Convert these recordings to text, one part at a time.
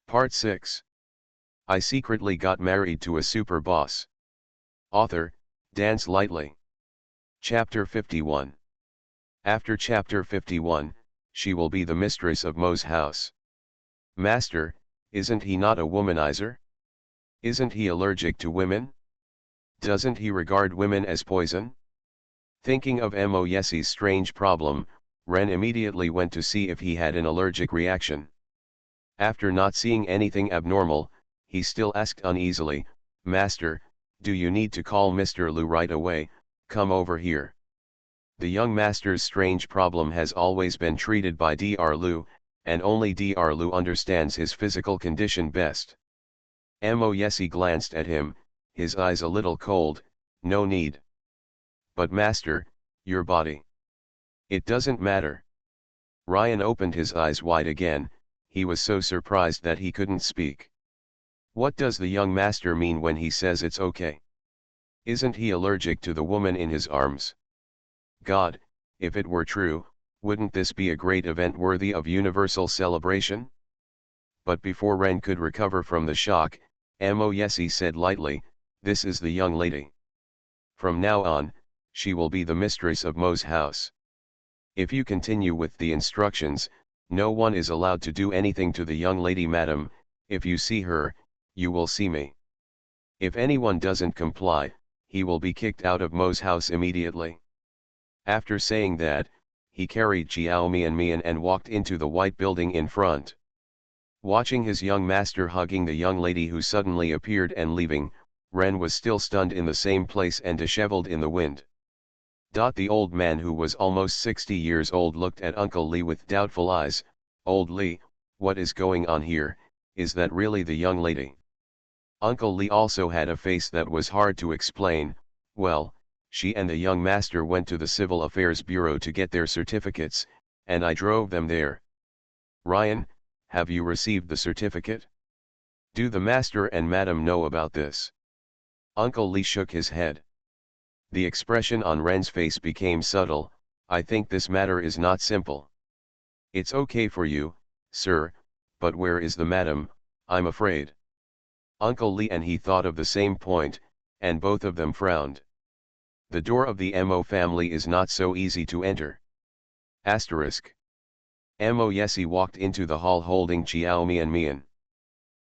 Part 6. I secretly got married to a super boss. Author, Dance Lightly. Chapter 51. After Chapter 51, she will be the mistress of Mo's house. Master, isn't he not a womanizer? Isn't he allergic to women? Doesn't he regard women as poison? Thinking of Mo Yesie's strange problem, Ren immediately went to see if he had an allergic reaction. After not seeing anything abnormal, he still asked uneasily, "Master, do you need to call Mr. Lu right away? Come over here." The young master's strange problem has always been treated by Dr. Lu, and only Dr. Lu understands his physical condition best. Mo Yesie glanced at him, his eyes a little cold. "No need." "But master, your body. It doesn't matter." Ryan opened his eyes wide again. He was so surprised that he couldn't speak. What does the young master mean when he says it's okay? Isn't he allergic to the woman in his arms? God, if it were true, wouldn't this be a great event worthy of universal celebration? But before Ren could recover from the shock, Mo Yesie said lightly, "This is the young lady. From now on, she will be the mistress of Mo's house. If you continue with the instructions, no one is allowed to do anything to the young lady, madam. If you see her, you will see me. If anyone doesn't comply, he will be kicked out of Mo's house immediately." After saying that, he carried Xiao Mian and walked into the white building in front. Watching his young master hugging the young lady who suddenly appeared and leaving, Ren was still stunned in the same place and disheveled in the wind. The old man, who was almost 60 years old, looked at Uncle Li with doubtful eyes. "Old Li, what is going on here? Is that really the young lady?" Uncle Li also had a face that was hard to explain. "Well, she and the young master went to the Civil Affairs Bureau to get their certificates, and I drove them there." "Ryan, have you received the certificate? Do the master and madam know about this?" Uncle Li shook his head. The expression on Ren's face became subtle. "I think this matter is not simple. It's okay for you, sir, but where is the madam? I'm afraid." Uncle Li and he thought of the same point, and both of them frowned. The door of the Mo family is not so easy to enter. Asterisk. Mo Yesie walked into the hall holding Xiao Mian.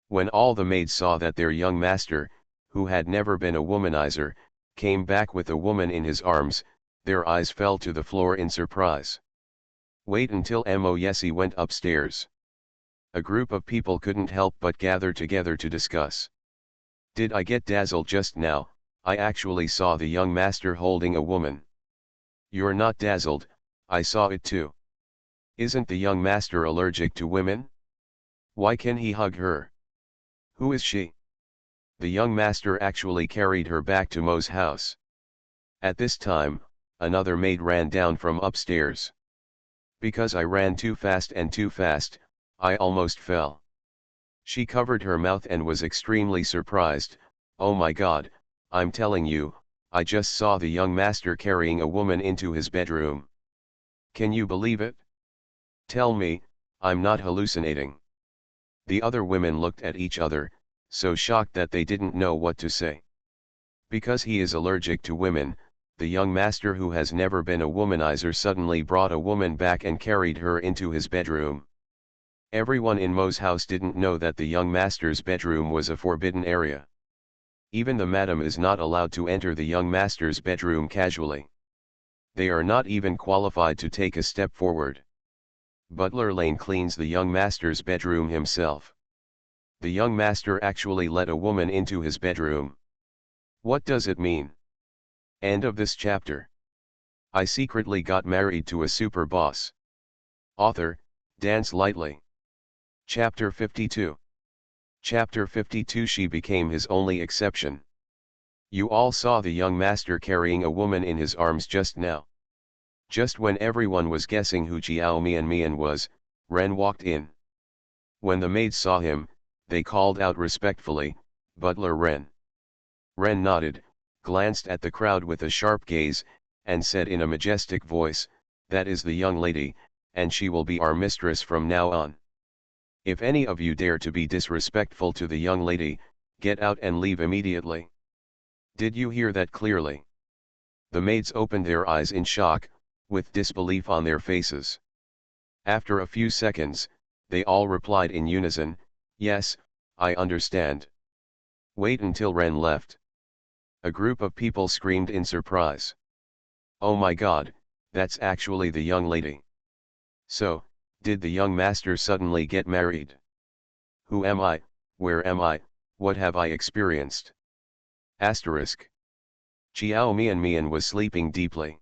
When all the maids saw that their young master, who had never been a womanizer, came back with a woman in his arms, their eyes fell to the floor in surprise. Wait until Mo Yesie went upstairs. A group of people couldn't help but gather together to discuss. "Did I get dazzled just now? I actually saw the young master holding a woman." "You're not dazzled, I saw it too. Isn't the young master allergic to women? Why can he hug her? Who is she?" The young master actually carried her back to Mo's house. At this time, another maid ran down from upstairs. "Because I ran too fast, I almost fell." She covered her mouth and was extremely surprised. "Oh my God, I'm telling you, I just saw the young master carrying a woman into his bedroom. Can you believe it? Tell me, I'm not hallucinating." The other women looked at each other, so shocked that they didn't know what to say. Because he is allergic to women, the young master, who has never been a womanizer, suddenly brought a woman back and carried her into his bedroom. Everyone in Mo's house didn't know that the young master's bedroom was a forbidden area. Even the madam is not allowed to enter the young master's bedroom casually. They are not even qualified to take a step forward. Butler Lane cleans the young master's bedroom himself. The young master actually let a woman into his bedroom. What does it mean? End of this chapter. I secretly got married to a super boss. Author, Dance Lightly. Chapter 52. Chapter 52. She became his only exception. You all saw the young master carrying a woman in his arms just now. Just when everyone was guessing who Xiao Mian was, Ren walked in. When the maids saw him, they called out respectfully, "Butler Ren." Ren nodded, glanced at the crowd with a sharp gaze, and said in a majestic voice, "That is the young lady, and she will be our mistress from now on." If any of you dare to be disrespectful to the young lady, get out and leave immediately. Did you hear that clearly? The maids opened their eyes in shock, with disbelief on their faces. After a few seconds, they all replied in unison, "Yes, I understand." Wait until Ren left. A group of people screamed in surprise. "Oh my God, that's actually the young lady. So, did the young master suddenly get married? Who am I, where am I, what have I experienced?" Asterisk. Chiao Mian was sleeping deeply.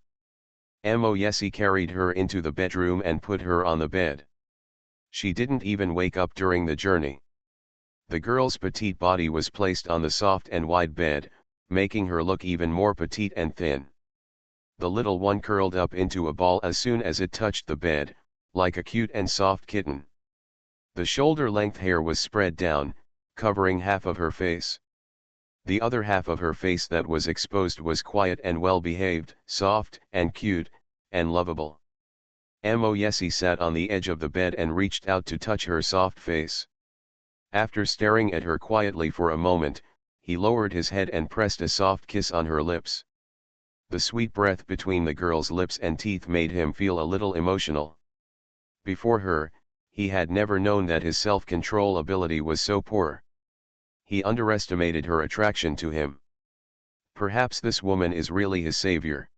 Mo Yesi carried her into the bedroom and put her on the bed. She didn't even wake up during the journey. The girl's petite body was placed on the soft and wide bed, making her look even more petite and thin. The little one curled up into a ball as soon as it touched the bed, like a cute and soft kitten. The shoulder-length hair was spread down, covering half of her face. The other half of her face that was exposed was quiet and well-behaved, soft and cute, and lovable. Mo Yesi sat on the edge of the bed and reached out to touch her soft face. After staring at her quietly for a moment, he lowered his head and pressed a soft kiss on her lips. The sweet breath between the girl's lips and teeth made him feel a little emotional. Before her, he had never known that his self-control ability was so poor. He underestimated her attraction to him. Perhaps this woman is really his savior.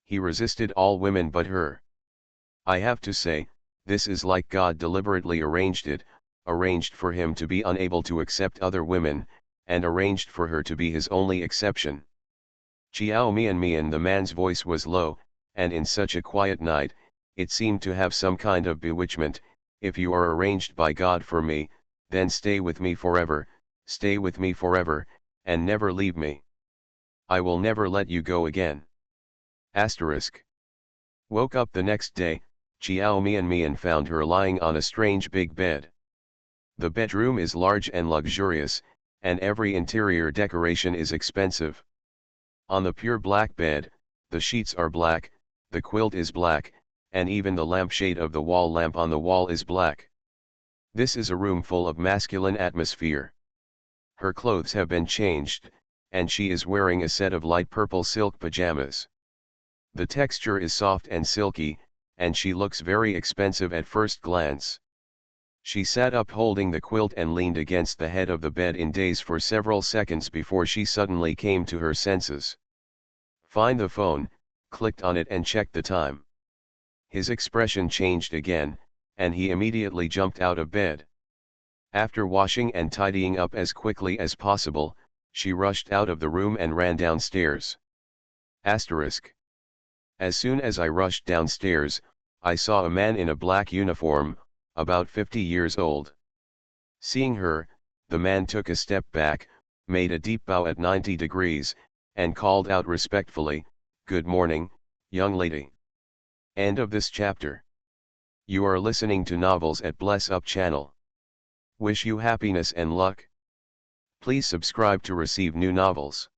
He resisted all women but her. I have to say, this is like God deliberately arranged it, arranged for him to be unable to accept other women, and arranged for her to be his only exception. Chiao Mian, the man's voice was low, and in such a quiet night, it seemed to have some kind of bewitchment. If you are arranged by God for me, then stay with me forever, and never leave me. I will never let you go again. Asterisk. Woke up the next day, Chiao Mian found her lying on a strange big bed. The bedroom is large and luxurious, and every interior decoration is expensive. On the pure black bed, the sheets are black, the quilt is black, and even the lampshade of the wall lamp on the wall is black. This is a room full of masculine atmosphere. Her clothes have been changed, and she is wearing a set of light purple silk pajamas. The texture is soft and silky, and she looks very expensive at first glance. She sat up holding the quilt and leaned against the head of the bed in daze for several seconds before she suddenly came to her senses. Find the phone, clicked on it and checked the time. His expression changed again, and he immediately jumped out of bed. After washing and tidying up as quickly as possible, she rushed out of the room and ran downstairs. Asterisk. As soon as I rushed downstairs, I saw a man in a black uniform, about 50 years old. Seeing her, the man took a step back, made a deep bow at 90 degrees, and called out respectfully, "Good morning, young lady." End of this chapter. You are listening to Novels at Bless Up channel. Wish you happiness and luck. Please subscribe to receive new novels.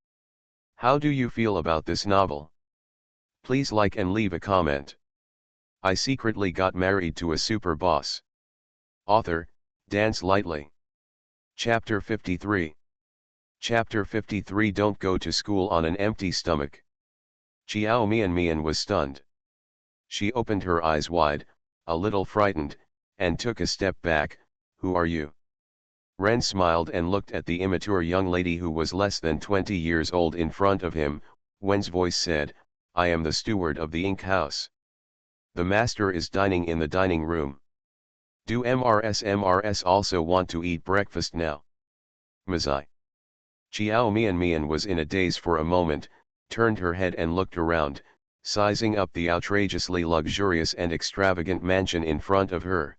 How do you feel about this novel? Please like and leave a comment. I secretly got married to a super boss. Author, Dance Lightly. Chapter 53. Chapter 53. Don't go to school on an empty stomach. Chiao Mian was stunned. She opened her eyes wide, a little frightened, and took a step back. Who are you? Ren smiled and looked at the immature young lady who was less than 20 years old in front of him. Wen's voice said, "I am the steward of the Ink House. The master is dining in the dining room. Do MRS also want to eat breakfast now?" Mazai. Chiao Mian was in a daze for a moment, turned her head and looked around, sizing up the outrageously luxurious and extravagant mansion in front of her.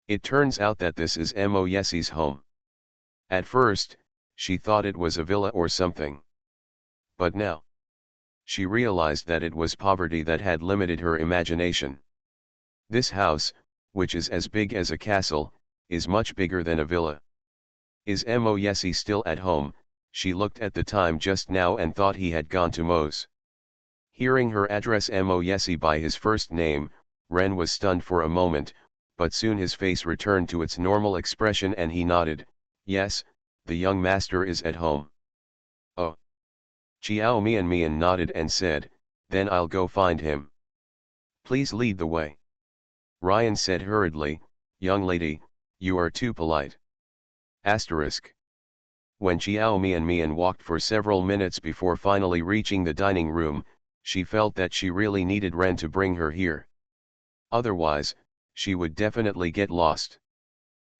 It turns out that this is Mo Yesi's home. At first, she thought it was a villa or something. But now, she realized that it was poverty that had limited her imagination. This house, which is as big as a castle, is much bigger than a villa. Is Mo Yesi still at home? She looked at the time just now and thought he had gone to Mo's. Hearing her address Mo Yesi by his first name, Ren was stunned for a moment. but soon his face returned to its normal expression and he nodded, "Yes, the young master is at home." "Oh." Chiao Mian nodded and said, "Then I'll go find him. Please lead the way." Ryan said hurriedly, "Young lady, you are too polite." Asterisk. When Chiao Mian walked for several minutes before finally reaching the dining room, she felt that she really needed Ren to bring her here. Otherwise, she would definitely get lost.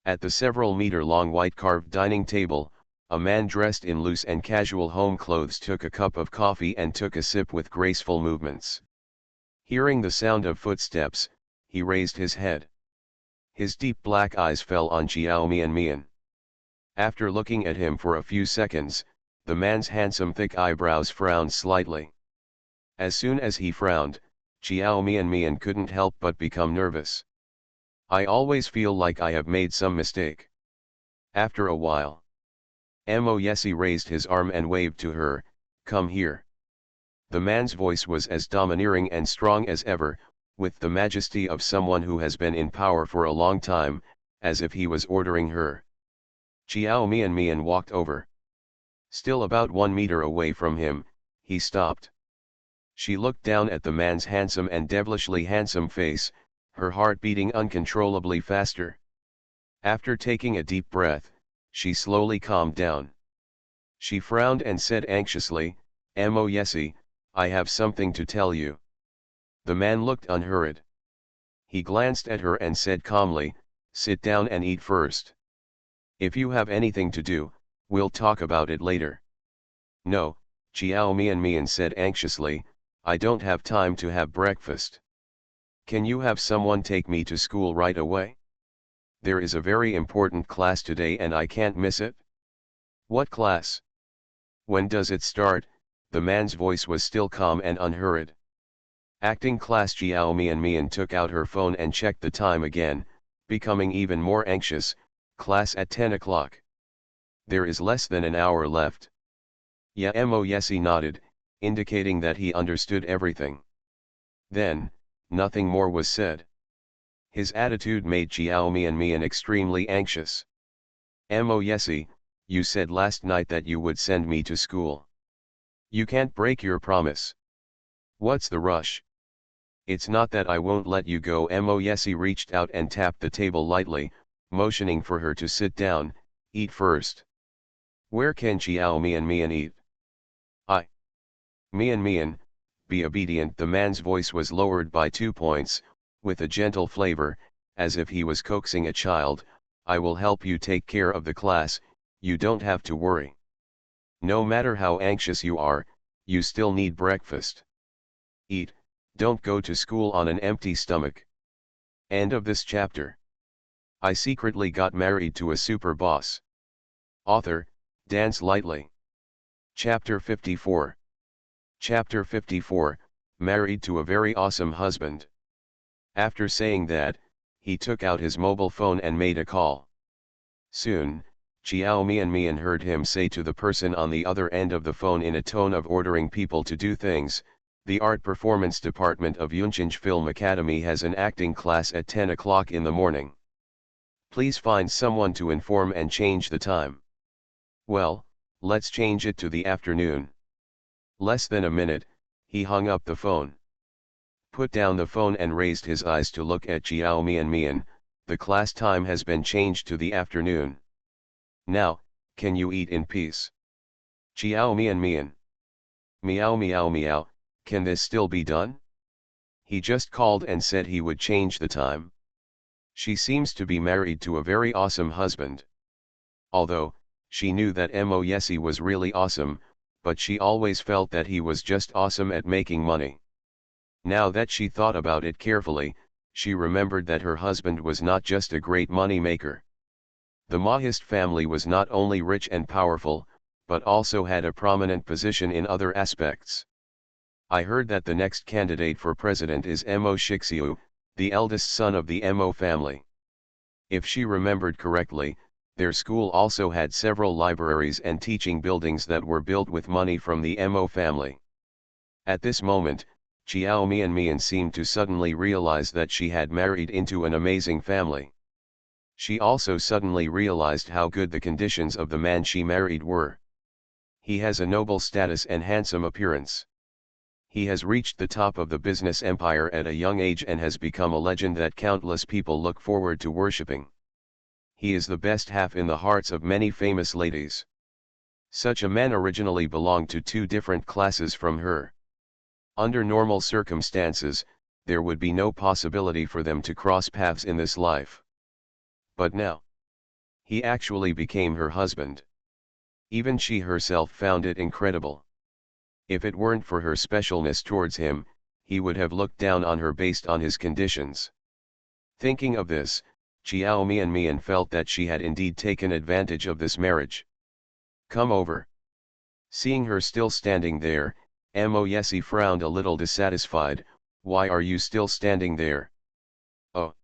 At the several-meter-long white-carved dining table, a man dressed in loose and casual home clothes took a cup of coffee and took a sip with graceful movements. Hearing the sound of footsteps, he raised his head. His deep black eyes fell on Chiao Mian. After looking at him for a few seconds, the man's handsome thick eyebrows frowned slightly. As soon as he frowned, Chiao Mian couldn't help but become nervous. "I always feel like I have made some mistake." After a while, Mo Yesi raised his arm and waved to her, "Come here." The man's voice was as domineering and strong as ever, with the majesty of someone who has been in power for a long time, as if he was ordering her. Chiao Mian walked over. Still about 1 meter away from him, he stopped. She looked down at the man's handsome and devilishly handsome face, her heart beating uncontrollably faster. After taking a deep breath, she slowly calmed down. She frowned and said anxiously, "Mo Yesi, I have something to tell you." The man looked unhurried. He glanced at her and said calmly, "Sit down and eat first. If you have anything to do, we'll talk about it later." "No," Chiao Mian said anxiously, "I don't have time to have breakfast. Can you have someone take me to school right away? There is a very important class today and I can't miss it." "What class? When does it start?" The man's voice was still calm and unhurried. Acting class. Chiao Mian took out her phone and checked the time again, becoming even more anxious. "Class at 10 o'clock. There is less than an hour left." "Yeah." Mo Yesi nodded, indicating that he understood everything. Then, nothing more was said. His attitude made Chiao Mian extremely anxious. "Mo Yesi, you said last night that you would send me to school. You can't break your promise. What's the rush?" "It's not that I won't let you go." Mo Yesi reached out and tapped the table lightly, motioning for her to sit down. "Eat first." "Where can Chiao Mian eat?" "I." Mian, be obedient." The man's voice was lowered by 2 points, with a gentle flavor, as if he was coaxing a child. "I will help you take care of the class, you don't have to worry. No matter how anxious you are, you still need breakfast. Eat, don't go to school on an empty stomach." End of this chapter. I secretly got married to a super boss. Author, Dance Lightly. Chapter 54. Chapter 54, Married to a Very Awesome Husband. After saying that, he took out his mobile phone and made a call. Soon, Chiao Mian heard him say to the person on the other end of the phone in a tone of ordering people to do things, "The art performance department of Yunchinj Film Academy has an acting class at 10 o'clock in the morning. Please find someone to inform and change the time." "Well, let's change it to the afternoon." Less than a minute, he hung up the phone. Put down the phone and raised his eyes to look at Chiao Mian. "The class time has been changed to the afternoon. Now, can you eat in peace?" "Chiao Mian. Meow meow meow, can this still be done? He just called and said he would change the time." She seems to be married to a very awesome husband. Although, she knew that Mo Yesi was really awesome, but she always felt that he was just awesome at making money. Now that she thought about it carefully, she remembered that her husband was not just a great money maker. The Mahist family was not only rich and powerful, but also had a prominent position in other aspects. "I heard that the next candidate for president is Mo Shixiu, the eldest son of the Mo family." If she remembered correctly, their school also had several libraries and teaching buildings that were built with money from the Mo family. At this moment, Chiao Mian seemed to suddenly realize that she had married into an amazing family. She also suddenly realized how good the conditions of the man she married were. He has a noble status and handsome appearance. He has reached the top of the business empire at a young age and has become a legend that countless people look forward to worshipping. He is the best half in the hearts of many famous ladies. Such a man originally belonged to two different classes from her. Under normal circumstances, there would be no possibility for them to cross paths in this life. But now, he actually became her husband. Even she herself found it incredible. If it weren't for her specialness towards him, he would have looked down on her based on his conditions. Thinking of this, Chiao Mian felt that she had indeed taken advantage of this marriage. Come over. Seeing her still standing there, Mo Yesi frowned a little dissatisfied. Why are you still standing there? Oh.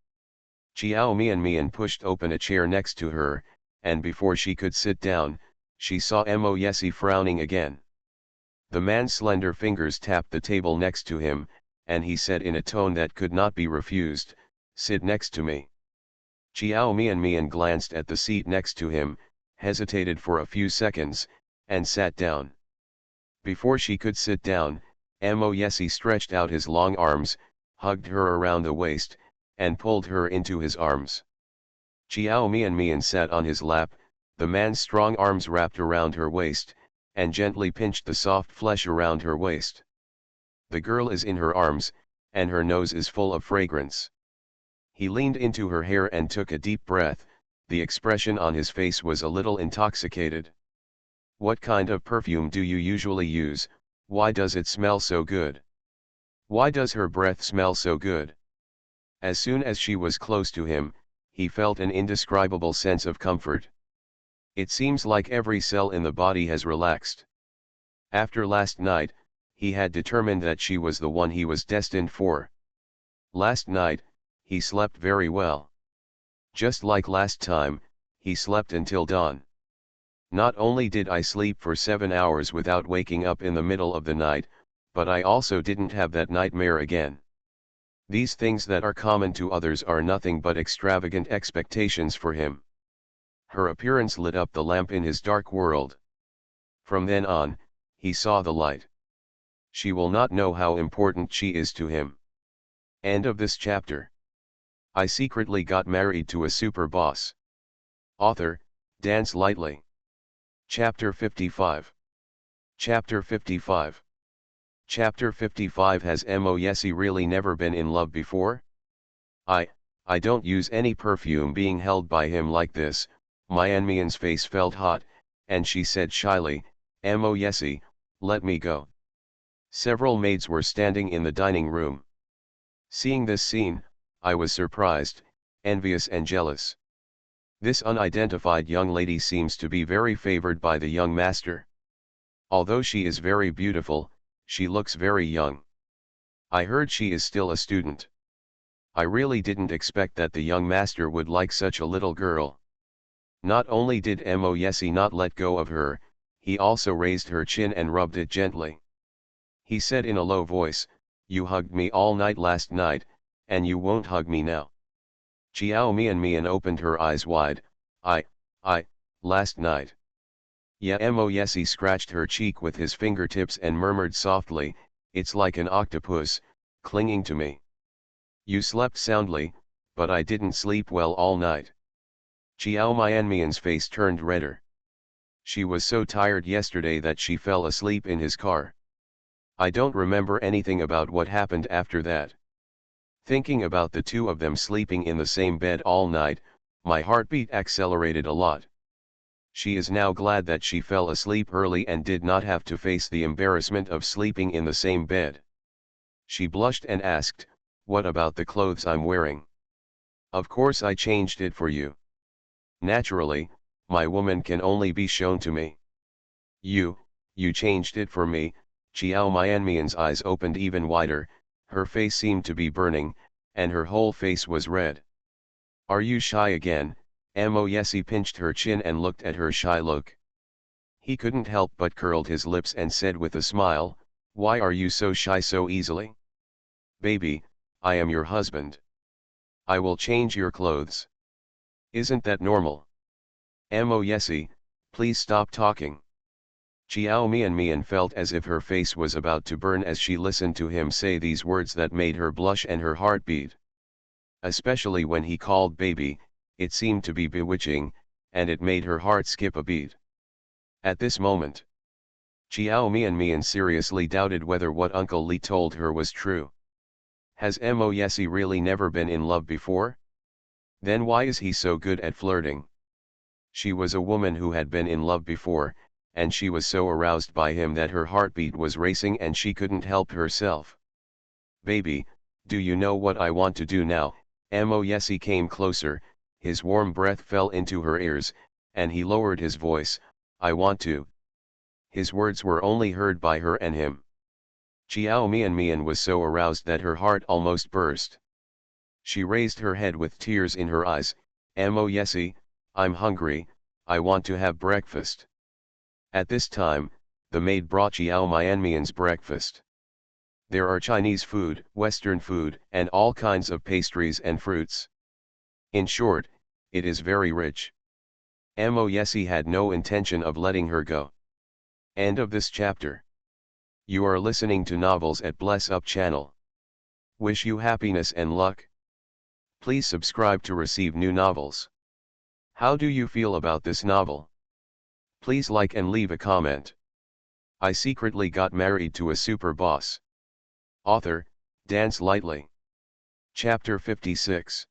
Chiao Mian pushed open a chair next to her, and before she could sit down, she saw Mo Yesi frowning again. The man's slender fingers tapped the table next to him, and he said in a tone that could not be refused, "Sit next to me." Chiao Mian glanced at the seat next to him, hesitated for a few seconds, and sat down. Before she could sit down, Mo Yesi stretched out his long arms, hugged her around the waist, and pulled her into his arms. Chiao Mian sat on his lap, the man's strong arms wrapped around her waist, and gently pinched the soft flesh around her waist. The girl is in her arms, and her nose is full of fragrance. He leaned into her hair and took a deep breath. The expression on his face was a little intoxicated. What kind of perfume do you usually use? Why does it smell so good? Why does her breath smell so good? As soon as she was close to him, he felt an indescribable sense of comfort. It seems like every cell in the body has relaxed. After last night, he had determined that she was the one he was destined for. Last night, he slept very well. Just like last time, he slept until dawn. Not only did I sleep for 7 hours without waking up in the middle of the night, but I also didn't have that nightmare again. These things that are common to others are nothing but extravagant expectations for him. Her appearance lit up the lamp in his dark world. From then on, he saw the light. She will not know how important she is to him. End of this chapter. I secretly got married to a super boss. Author, Dance Lightly. Chapter 55. Chapter 55. Chapter 55. Has Mo Yesi really never been in love before? I don't use any perfume. Being held by him like this, Mian's face felt hot, and she said shyly, Mo Yesi, let me go. Several maids were standing in the dining room. Seeing this scene, I was surprised, envious and jealous. This unidentified young lady seems to be very favored by the young master. Although she is very beautiful, she looks very young. I heard she is still a student. I really didn't expect that the young master would like such a little girl. Not only did Mo Yesi not let go of her, he also raised her chin and rubbed it gently. He said in a low voice, "You hugged me all night last night, and you won't hug me now." Chiao Mian opened her eyes wide. I, last night. Yeah. Mo Yesi scratched her cheek with his fingertips and murmured softly, "It's like an octopus, clinging to me." You slept soundly, but I didn't sleep well all night. Chiao Mian's face turned redder. She was so tired yesterday that she fell asleep in his car. I don't remember anything about what happened after that. Thinking about the two of them sleeping in the same bed all night, my heartbeat accelerated a lot. She is now glad that she fell asleep early and did not have to face the embarrassment of sleeping in the same bed. She blushed and asked, "What about the clothes I'm wearing?" "Of course I changed it for you. Naturally, my woman can only be shown to me." You changed it for me." Chiao Mian's eyes opened even wider, her face seemed to be burning, and her whole face was red. "Are you shy again?" Mo Yesi pinched her chin and looked at her shy look. He couldn't help but curled his lips and said with a smile, "Why are you so shy so easily?" Baby, I am your husband. I will change your clothes. Isn't that normal? Mo Yesi, please stop talking. Chiao Mian felt as if her face was about to burn as she listened to him say these words that made her blush and her heart beat. Especially when he called baby, it seemed to be bewitching, and it made her heart skip a beat. At this moment, Chiao Mian seriously doubted whether what Uncle Li told her was true. Has Mo Yesi really never been in love before? Then why is he so good at flirting? She was a woman who had been in love before, and she was so aroused by him that her heartbeat was racing and she couldn't help herself. Baby, do you know what I want to do now? Mo Yesi came closer, his warm breath fell into her ears, and he lowered his voice, I want to. His words were only heard by her and him. Chiao Mian was so aroused that her heart almost burst. She raised her head with tears in her eyes, Mo Yesi, I'm hungry, I want to have breakfast. At this time, the maid brought Chiao Mian's breakfast. There are Chinese food, Western food, and all kinds of pastries and fruits. In short, it is very rich. Mo Yesi had no intention of letting her go. End of this chapter. You are listening to Novels at Bless Up channel. Wish you happiness and luck. Please subscribe to receive new novels. How do you feel about this novel? Please like and leave a comment. I secretly got married to a super boss. Author, Dance Lightly. Chapter 56.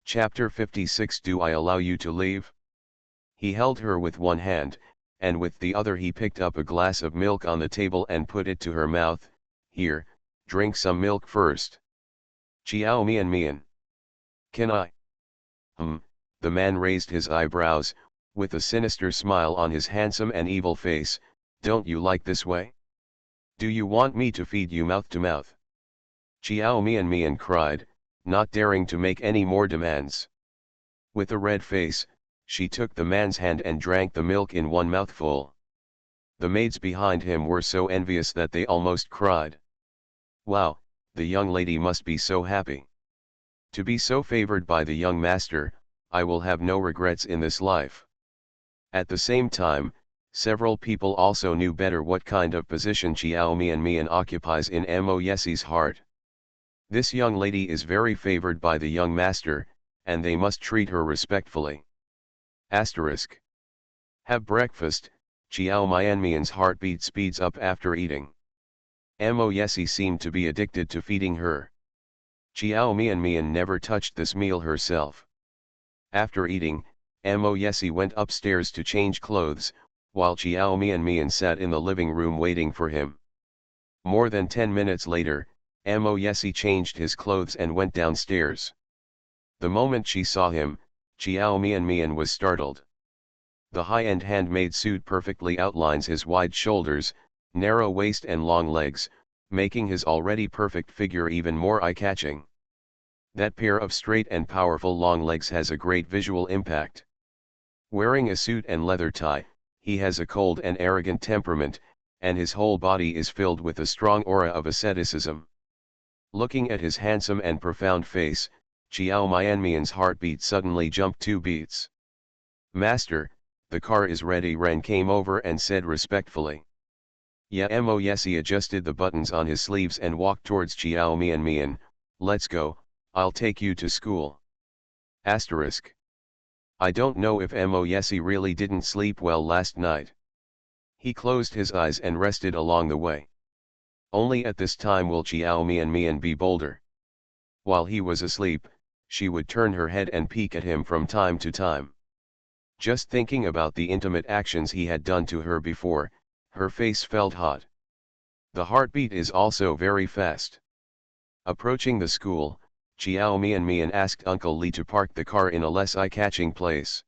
Chapter 56. Do I allow you to leave? He held her with one hand, and with the other he picked up a glass of milk on the table and put it to her mouth. Here, drink some milk first. Chiao Mian. Can I? The man raised his eyebrows, with a sinister smile on his handsome and evil face. Don't you like this way? Do you want me to feed you mouth to mouth? Chiao Mian cried, not daring to make any more demands. With a red face, she took the man's hand and drank the milk in one mouthful. The maids behind him were so envious that they almost cried. Wow, the young lady must be so happy. To be so favored by the young master, I will have no regrets in this life. At the same time, several people also knew better what kind of position Chiao Mian occupies in Mo Yesi's heart. This young lady is very favored by the young master, and they must treat her respectfully. Asterisk. Have breakfast. Chiao Mian's heartbeat speeds up after eating. Mo Yesi seemed to be addicted to feeding her. Chiao Mian never touched this meal herself. After eating, Mo Yesi went upstairs to change clothes, while Chiao Mian sat in the living room waiting for him. More than 10 minutes later, Mo Yesi changed his clothes and went downstairs. The moment she saw him, Chiao Mian was startled. The high-end handmade suit perfectly outlines his wide shoulders, narrow waist and long legs, making his already perfect figure even more eye-catching. That pair of straight and powerful long legs has a great visual impact. Wearing a suit and leather tie, he has a cold and arrogant temperament, and his whole body is filled with a strong aura of asceticism. Looking at his handsome and profound face, Chiao Mian's heartbeat suddenly jumped 2 beats. Master, the car is ready. Ren came over and said respectfully. Yeah. Mo Yesi adjusted the buttons on his sleeves and walked towards Chiao Mian. Let's go, I'll take you to school. Asterisk. I don't know if Mo Yesi really didn't sleep well last night. He closed his eyes and rested along the way. Only at this time will Chiao Mian be bolder. While he was asleep, she would turn her head and peek at him from time to time. Just thinking about the intimate actions he had done to her before, her face felt hot. The heartbeat is also very fast. Approaching the school, Chiao Mian asked Uncle Li to park the car in a less eye-catching place.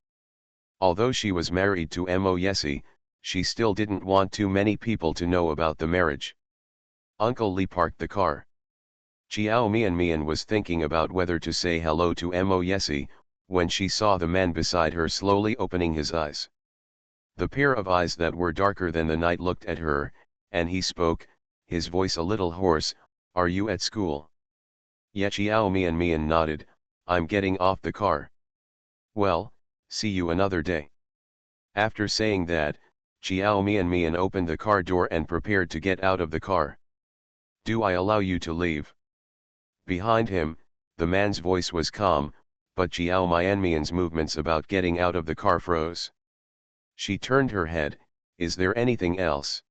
Although she was married to Mo Yesi, she still didn't want too many people to know about the marriage. Uncle Li parked the car. Chiao Mian was thinking about whether to say hello to Mo Yesi, when she saw the man beside her slowly opening his eyes. The pair of eyes that were darker than the night looked at her, and he spoke, his voice a little hoarse, "Are you at school?" Xiao Mian nodded, I'm getting off the car. Well, see you another day. After saying that, Xiao Mian opened the car door and prepared to get out of the car. Do I allow you to leave? Behind him, the man's voice was calm, but Xiao Mian's movements about getting out of the car froze. She turned her head, is there anything else?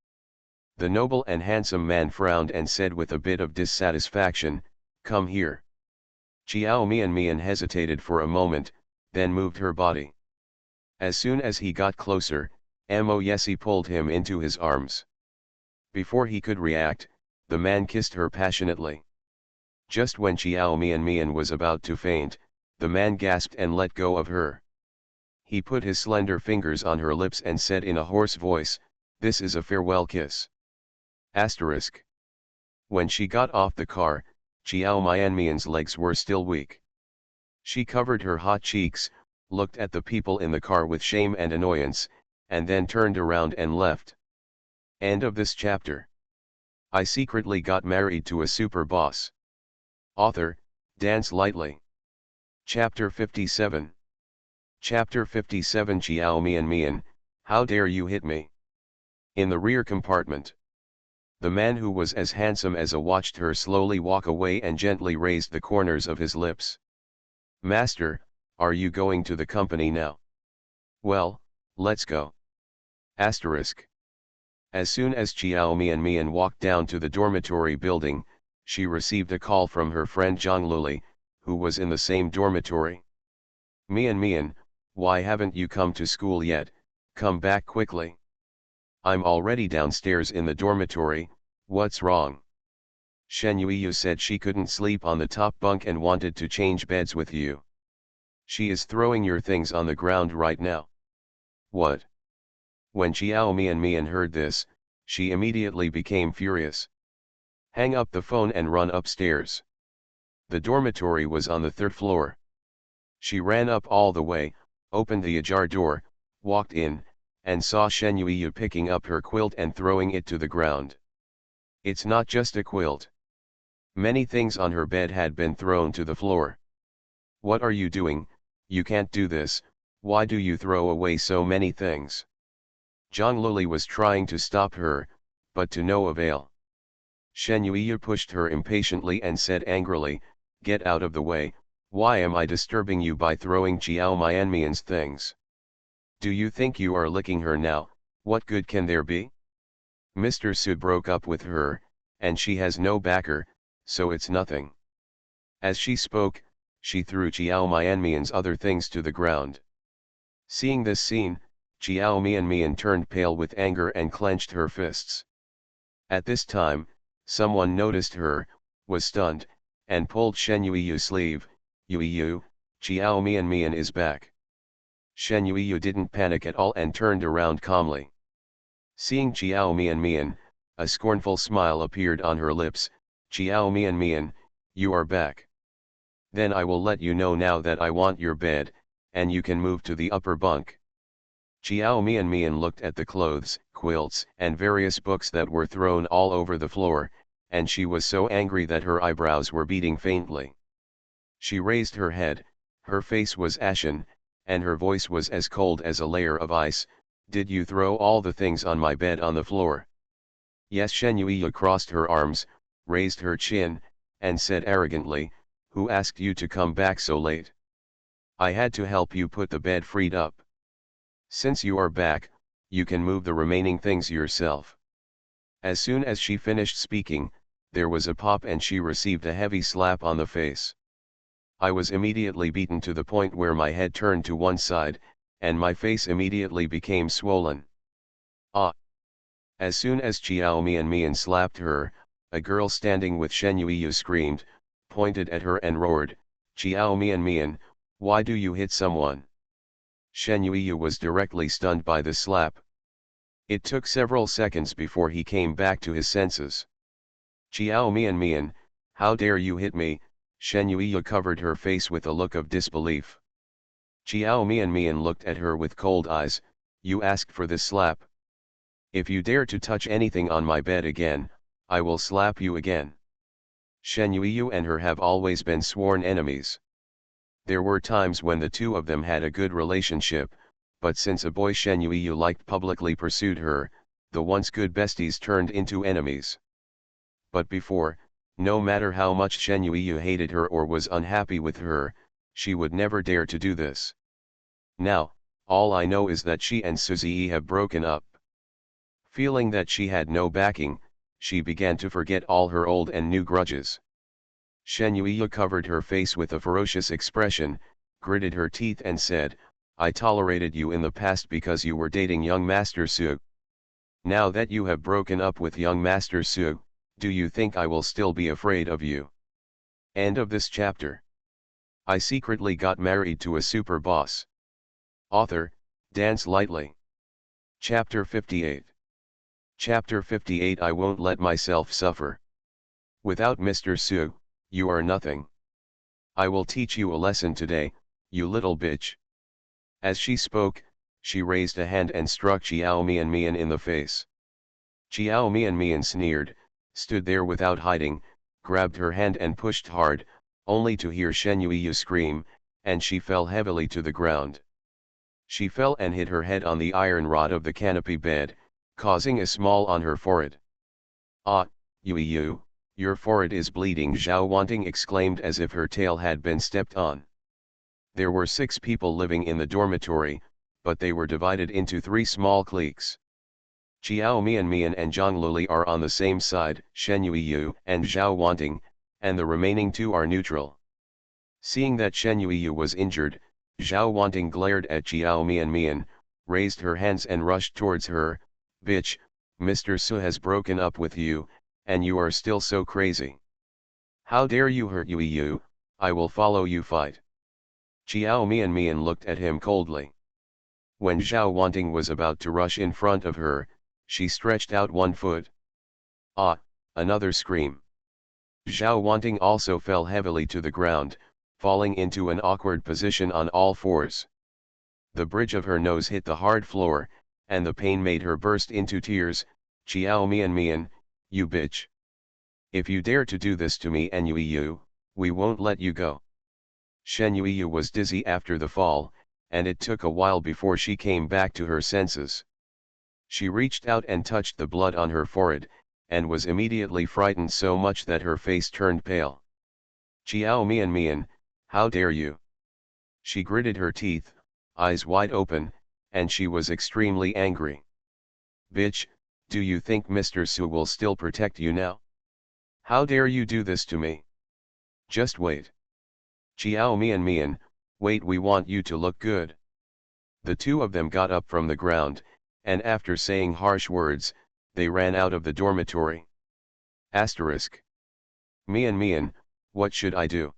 The noble and handsome man frowned and said with a bit of dissatisfaction, come here. Xiao Mian hesitated for a moment, then moved her body. As soon as he got closer, Mo Yesi pulled him into his arms. Before he could react, the man kissed her passionately. Just when Xiao Mian was about to faint, the man gasped and let go of her. He put his slender fingers on her lips and said in a hoarse voice, this is a farewell kiss. Asterisk. When she got off the car, Xiao Mian's legs were still weak. She covered her hot cheeks, looked at the people in the car with shame and annoyance, and then turned around and left. End of this chapter. I secretly got married to a super boss. Author, Dance Lightly. Chapter 57. Chapter 57 Xiao Mian, how dare you hit me? In the rear compartment. The man who was as handsome as a watched her slowly walk away and gently raised the corners of his lips. Master, are you going to the company now? Well, let's go. Asterisk. As soon as Xiao Mian walked down to the dormitory building, she received a call from her friend Zhang Luli, who was in the same dormitory. Mian, why haven't you come to school yet? Come back quickly. I'm already downstairs in the dormitory, what's wrong? Shen Yuiyu said she couldn't sleep on the top bunk and wanted to change beds with you. She is throwing your things on the ground right now. What? When Xiao Mian heard this, she immediately became furious. Hang up the phone and run upstairs. The dormitory was on the third floor. She ran up all the way, opened the ajar door, walked in, and saw Shen Yuiyu picking up her quilt and throwing it to the ground. It's not just a quilt. Many things on her bed had been thrown to the floor. What are you doing? You can't do this, why do you throw away so many things? Zhang Luli was trying to stop her, but to no avail. Shen Yuiyu pushed her impatiently and said angrily, get out of the way, why am I disturbing you by throwing Xiao Mian's things? Do you think you are licking her now, what good can there be? Mr. Su broke up with her, and she has no backer, so it's nothing. As she spoke, she threw Xiao Mian's other things to the ground. Seeing this scene, Xiao Mian turned pale with anger and clenched her fists. At this time, someone noticed her, was stunned, and pulled Shen Yuiyu's sleeve. Yuiyu, Xiao Mian is back. Shen Yuiyu didn't panic at all and turned around calmly. Seeing Xiao Mian, a scornful smile appeared on her lips. Xiao Mian, you are back. Then I will let you know now that I want your bed, and you can move to the upper bunk. Xiao Mian looked at the clothes, quilts, and various books that were thrown all over the floor, and she was so angry that her eyebrows were beating faintly. She raised her head, her face was ashen, and her voice was as cold as a layer of ice. Did you throw all the things on my bed on the floor? Yes. Shen Yuiyu crossed her arms, raised her chin, and said arrogantly, who asked you to come back so late? I had to help you put the bed freed up. Since you are back, you can move the remaining things yourself. As soon as she finished speaking, there was a pop and she received a heavy slap on the face. I was immediately beaten to the point where my head turned to one side, and my face immediately became swollen. Ah! As soon as Xiao Mian slapped her, a girl standing with Shen Yuiyu screamed, pointed at her and roared, Xiao Mian, why do you hit someone? Shen Yuiyu was directly stunned by the slap. It took several seconds before he came back to his senses. Xiao Mian, how dare you hit me? Shen Yuiyu covered her face with a look of disbelief. Xiao Mian looked at her with cold eyes, you asked for this slap. If you dare to touch anything on my bed again, I will slap you again. Shen Yuiyu and her have always been sworn enemies. There were times when the two of them had a good relationship, but since a boy Shen Yuiyu liked publicly pursued her, the once good besties turned into enemies. But before, no matter how much Shen Yuiyu hated her or was unhappy with her, she would never dare to do this. Now, all I know is that she and Suzy have broken up. Feeling that she had no backing, she began to forget all her old and new grudges. Shen Yuiyu covered her face with a ferocious expression, gritted her teeth and said, I tolerated you in the past because you were dating young Master Su. Now that you have broken up with young Master Su, do you think I will still be afraid of you? End of this chapter. I secretly got married to a super boss. Author, Dance Lightly. Chapter 58. Chapter 58 I won't let myself suffer. Without Mr. Su, you are nothing. I will teach you a lesson today, you little bitch. As she spoke, she raised a hand and struck Xiao Mian in the face. Xiao Mian sneered, stood there without hiding, grabbed her hand and pushed hard, only to hear Shen Yuiyu scream, and she fell heavily to the ground. She fell and hit her head on the iron rod of the canopy bed, causing a small on her forehead. Ah, Yuiyu, your forehead is bleeding, Zhao Wanting exclaimed as if her tail had been stepped on. There were 6 people living in the dormitory, but they were divided into 3 small cliques. Xiao Mian and Zhang Luli are on the same side, Shen Yuiyu and Zhao Wanting, and the remaining 2 are neutral. Seeing that Shen Yuiyu was injured, Zhao Wanting glared at Xiao Mian, raised her hands and rushed towards her. Bitch, Mr. Su has broken up with you, and you are still so crazy. How dare you hurt Yuiyu, I will follow you fight. Xiao Mian looked at him coldly. When Zhao Wanting was about to rush in front of her, she stretched out one foot. Ah, another scream. Zhao Wanting also fell heavily to the ground, falling into an awkward position on all fours. The bridge of her nose hit the hard floor, and the pain made her burst into tears. Xiao Mian, you bitch. If you dare to do this to me and Yuiyu, we won't let you go. Shen Yuiyu was dizzy after the fall, and it took a while before she came back to her senses. She reached out and touched the blood on her forehead, and was immediately frightened so much that her face turned pale. Xiao Mian, how dare you? She gritted her teeth, eyes wide open, and she was extremely angry. Bitch, do you think Mr. Su will still protect you now? How dare you do this to me? Just wait. Xiao Mian, wait, we want you to look good. The 2 of them got up from the ground, and after saying harsh words, they ran out of the dormitory. Asterisk. Mian, what should I do?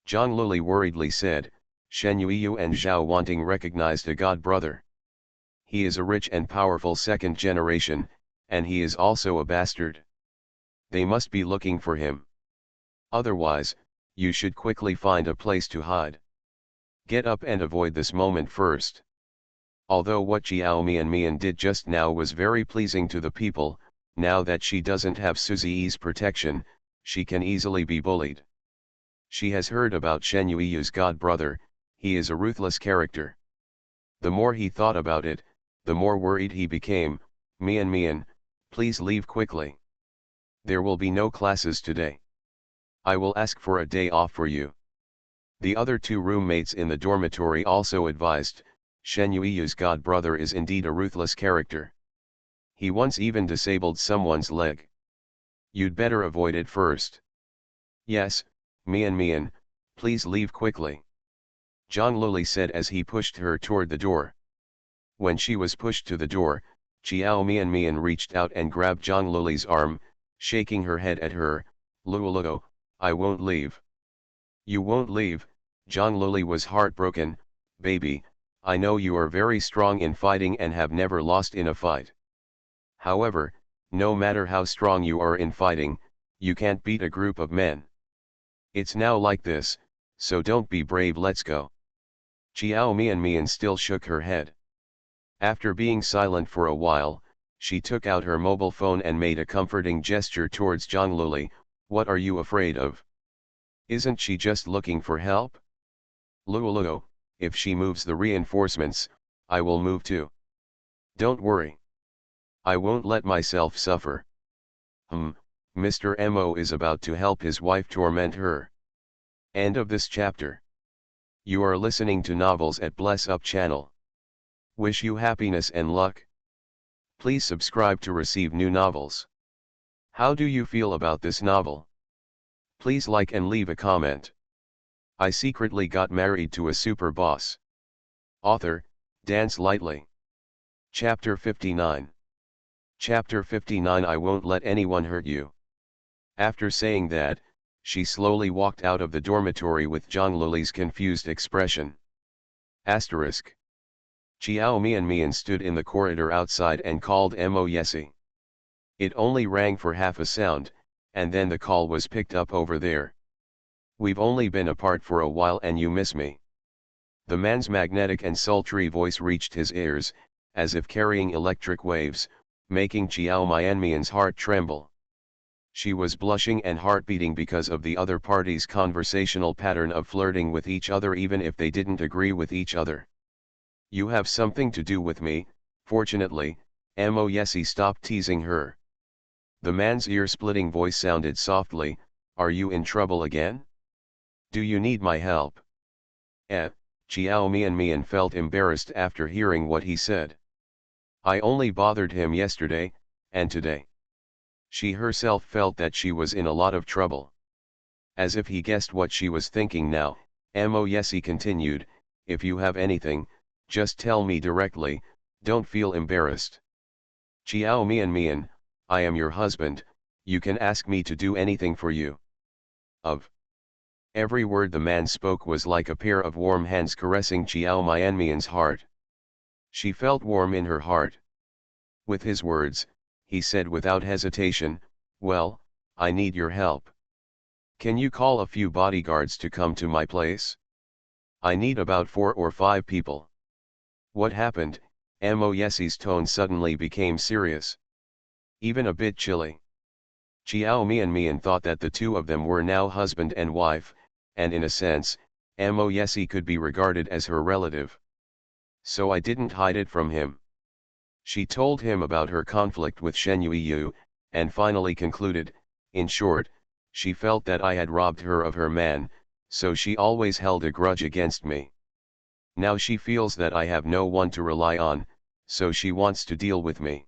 Zhang Luli worriedly said. Shen Yuiyu and Zhao Wanting recognized a god brother. He is a rich and powerful 2nd generation, and he is also a bastard. They must be looking for him. Otherwise, you should quickly find a place to hide. Get up and avoid this moment first. Although what Xiao Mian did just now was very pleasing to the people, now that she doesn't have Suzy's protection, she can easily be bullied. She has heard about Shen Yuiyu's god brother, he is a ruthless character. The more he thought about it, the more worried he became. Mian, please leave quickly. There will be no classes today. I will ask for a day off for you. The other 2 roommates in the dormitory also advised, Shen Yuiyu's god brother is indeed a ruthless character. He once even disabled someone's leg. You'd better avoid it first. Yes, Mian, please leave quickly. Zhang Luli said as he pushed her toward the door. When she was pushed to the door, Xiao Mian reached out and grabbed Zhang Luli's arm, shaking her head at her. Luo, I won't leave. You won't leave? Zhang Luli was heartbroken. Baby, I know you are very strong in fighting and have never lost in a fight. However, no matter how strong you are in fighting, you can't beat a group of men. It's now like this, so don't be brave, let's go. Xiao Mian still shook her head. After being silent for a while, she took out her mobile phone and made a comforting gesture towards Zhang Luli. What are you afraid of? Isn't she just looking for help? Luo, if she moves the reinforcements, I will move too. Don't worry. I won't let myself suffer. Mr. Mo is about to help his wife torment her. End of this chapter. You are listening to Novels at Bless Up channel. Wish you happiness and luck. Please subscribe to receive new novels. How do you feel about this novel? Please like and leave a comment. I secretly got married to a super boss. Author, Dance Lightly. Chapter 59. Chapter 59. I won't let anyone hurt you. After saying that, she slowly walked out of the dormitory with Zhongli's confused expression. Asterisk. Chiao Mian stood in the corridor outside and called Mo Yesi. It only rang for half a sound, and then the call was picked up over there. We've only been apart for a while and you miss me. The man's magnetic and sultry voice reached his ears, as if carrying electric waves, making Chiao Mian's heart tremble. She was blushing and heart-beating because of the other party's conversational pattern of flirting with each other even if they didn't agree with each other. You have something to do with me. Fortunately, Mo Yesi stopped teasing her. The man's ear-splitting voice sounded softly, are you in trouble again? Do you need my help? Chiao Mian felt embarrassed after hearing what he said. I only bothered him yesterday, and today. She herself felt that she was in a lot of trouble. As if he guessed what she was thinking now, Mo Yesi continued, if you have anything, just tell me directly, don't feel embarrassed. Chiao Mian, I am your husband, you can ask me to do anything for you. Every word the man spoke was like a pair of warm hands caressing Chiao Mian's heart. She felt warm in her heart. With his words, he said without hesitation, well, I need your help. Can you call a few bodyguards to come to my place? I need about 4 or 5 people. What happened? Mo Yesi's tone suddenly became serious. Even a bit chilly. Chiao Mian thought that the two of them were now husband and wife, and in a sense, Mo Yesi could be regarded as her relative. So I didn't hide it from him. She told him about her conflict with Shen Yuiyu, and finally concluded, in short, she felt that I had robbed her of her man, so she always held a grudge against me. Now she feels that I have no one to rely on, so she wants to deal with me.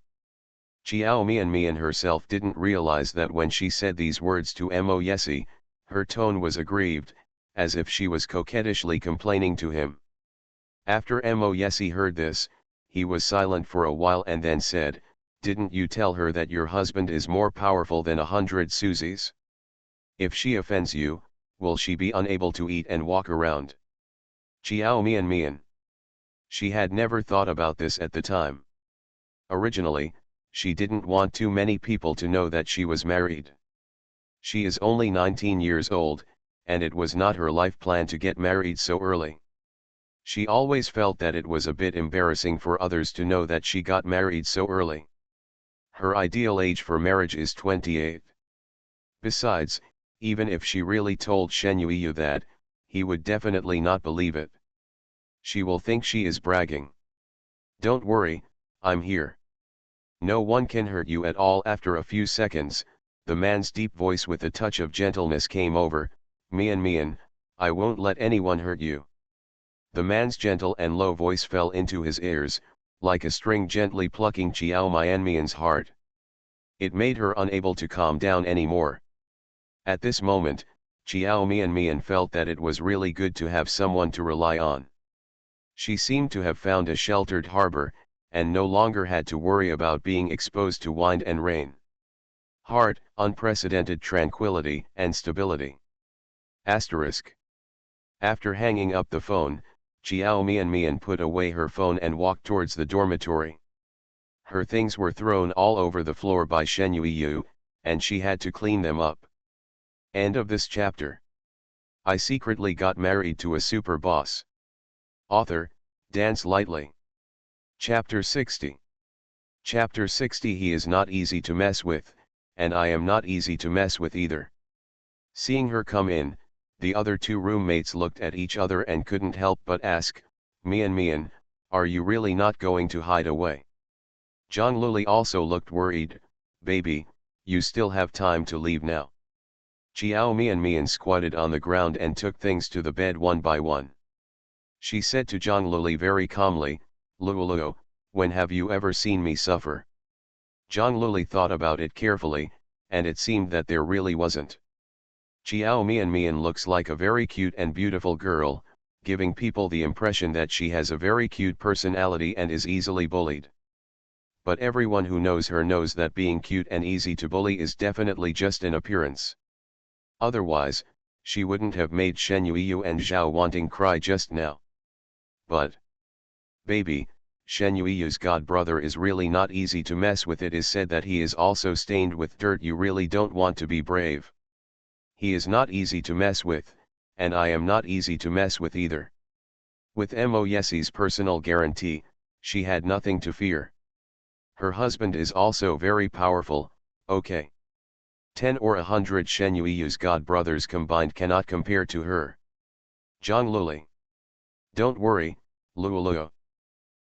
Chiao Mian herself didn't realize that when she said these words to Mo Yesi, her tone was aggrieved, as if she was coquettishly complaining to him. After Mo Yesi heard this, he was silent for a while and then said, didn't you tell her that your husband is more powerful than 100 Suzies? If she offends you, will she be unable to eat and walk around? Chiao Mian. She had never thought about this at the time. Originally, she didn't want too many people to know that she was married. She is only 19 years old, and it was not her life plan to get married so early. She always felt that it was a bit embarrassing for others to know that she got married so early. Her ideal age for marriage is 28. Besides, even if she really told Shen Yuiyu that, he would definitely not believe it. She will think she is bragging. Don't worry, I'm here. No one can hurt you at all. After a few seconds, the man's deep voice with a touch of gentleness came over, Mian, I won't let anyone hurt you. The man's gentle and low voice fell into his ears, like a string gently plucking Chiao Mian's heart. It made her unable to calm down anymore. At this moment, Chiao Mian felt that it was really good to have someone to rely on. She seemed to have found a sheltered harbor, and no longer had to worry about being exposed to wind and rain. Heart, unprecedented tranquility and stability. Asterisk. After hanging up the phone, Chiao Mian put away her phone and walked towards the dormitory. Her things were thrown all over the floor by Shen Yuiyu, and she had to clean them up. End of this chapter. I secretly got married to a super boss. Author, Dance Lightly. Chapter 60. Chapter 60. He is not easy to mess with, and I am not easy to mess with either. Seeing her come in, the other two roommates looked at each other and couldn't help but ask, Mian, are you really not going to hide away? Zhang Luli also looked worried, baby, you still have time to leave now. Xiao Mian squatted on the ground and took things to the bed one by one. She said to Zhang Luli very calmly, Lulu, when have you ever seen me suffer? Zhang Luli thought about it carefully, and it seemed that there really wasn't. Xiao Mian looks like a very cute and beautiful girl, giving people the impression that she has a very cute personality and is easily bullied. But everyone who knows her knows that being cute and easy to bully is definitely just an appearance. Otherwise, she wouldn't have made Shen Yuiyu and Zhao Wanting cry just now. But, baby, Shen Yuiyu's god brother is really not easy to mess with. It is said that he is also stained with dirt. You really don't want to be brave. He is not easy to mess with, and I am not easy to mess with either. With Mo Yesie's personal guarantee, she had nothing to fear. Her husband is also very powerful, okay. 10 or 100 Shen Yuiyu's god brothers combined cannot compare to her. Zhang Luli. Don't worry, Lulu.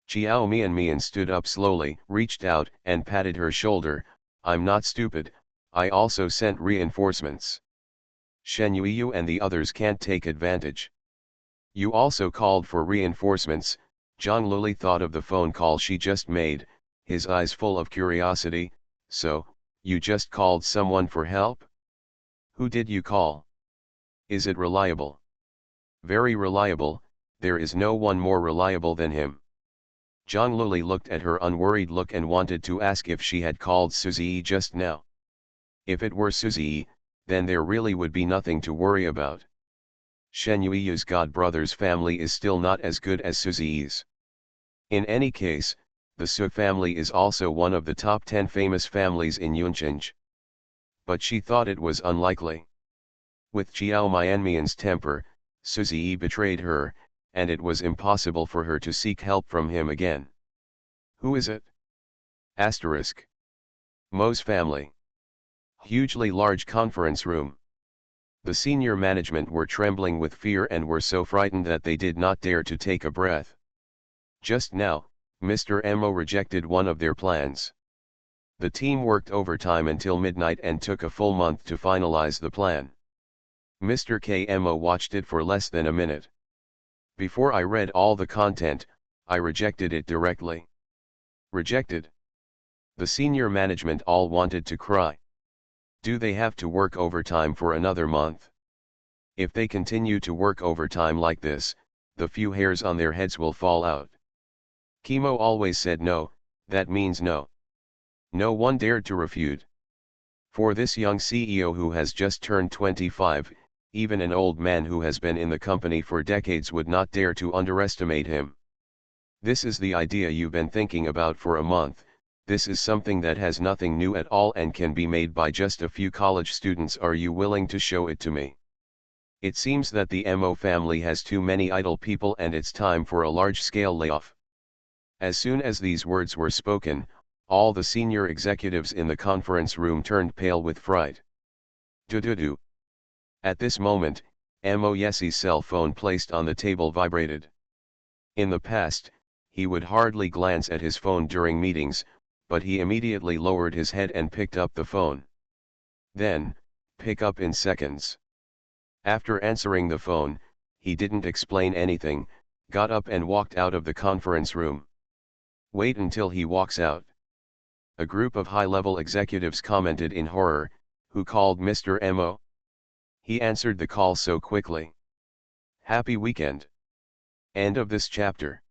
Xiao Mian stood up slowly, reached out and patted her shoulder. I'm not stupid, I also sent reinforcements. Shen Yuiyu and the others can't take advantage. You also called for reinforcements. Zhang Luli thought of the phone call she just made, his eyes full of curiosity. So, you just called someone for help? Who did you call? Is it reliable? Very reliable, there is no one more reliable than him. Zhang Luli looked at her unworried look and wanted to ask if she had called Suzy just now. If it were Suzy, then there really would be nothing to worry about. Shen Yuiyu's god brother's family is still not as good as Suzy's. In any case, the Su family is also one of the top 10 famous families in Yuncheng. But she thought it was unlikely. With Xiao Mianmian's temper, Suzy betrayed her, and it was impossible for her to seek help from him again. Who is it? Asterisk. Mo's family. Hugely large conference room. The senior management were trembling with fear and were so frightened that they did not dare to take a breath. Just now, Mr. Mo rejected one of their plans. The team worked overtime until midnight and took a full month to finalize the plan. Mr. Mo watched it for less than a minute. Before I read all the content, I rejected it directly. Rejected? The senior management all wanted to cry. Do they have to work overtime for another month? If they continue to work overtime like this, the few hairs on their heads will fall out. Kimo always said no, that means no. No one dared to refute. For this young CEO who has just turned 25, even an old man who has been in the company for decades would not dare to underestimate him. This is the idea you've been thinking about for a month. This is something that has nothing new at all and can be made by just a few college students. Are you willing to show it to me? It seems that the Mo family has too many idle people and it's time for a large-scale layoff. As soon as these words were spoken, all the senior executives in the conference room turned pale with fright. Do. At this moment, Mo Yesie's cell phone placed on the table vibrated. In the past, he would hardly glance at his phone during meetings, but he immediately lowered his head and picked up the phone. Then, pick up in seconds. After answering the phone, he didn't explain anything, got up and walked out of the conference room. Wait until he walks out. A group of high-level executives commented in horror, who called Mr. Mo? He answered the call so quickly. Happy weekend. End of this chapter.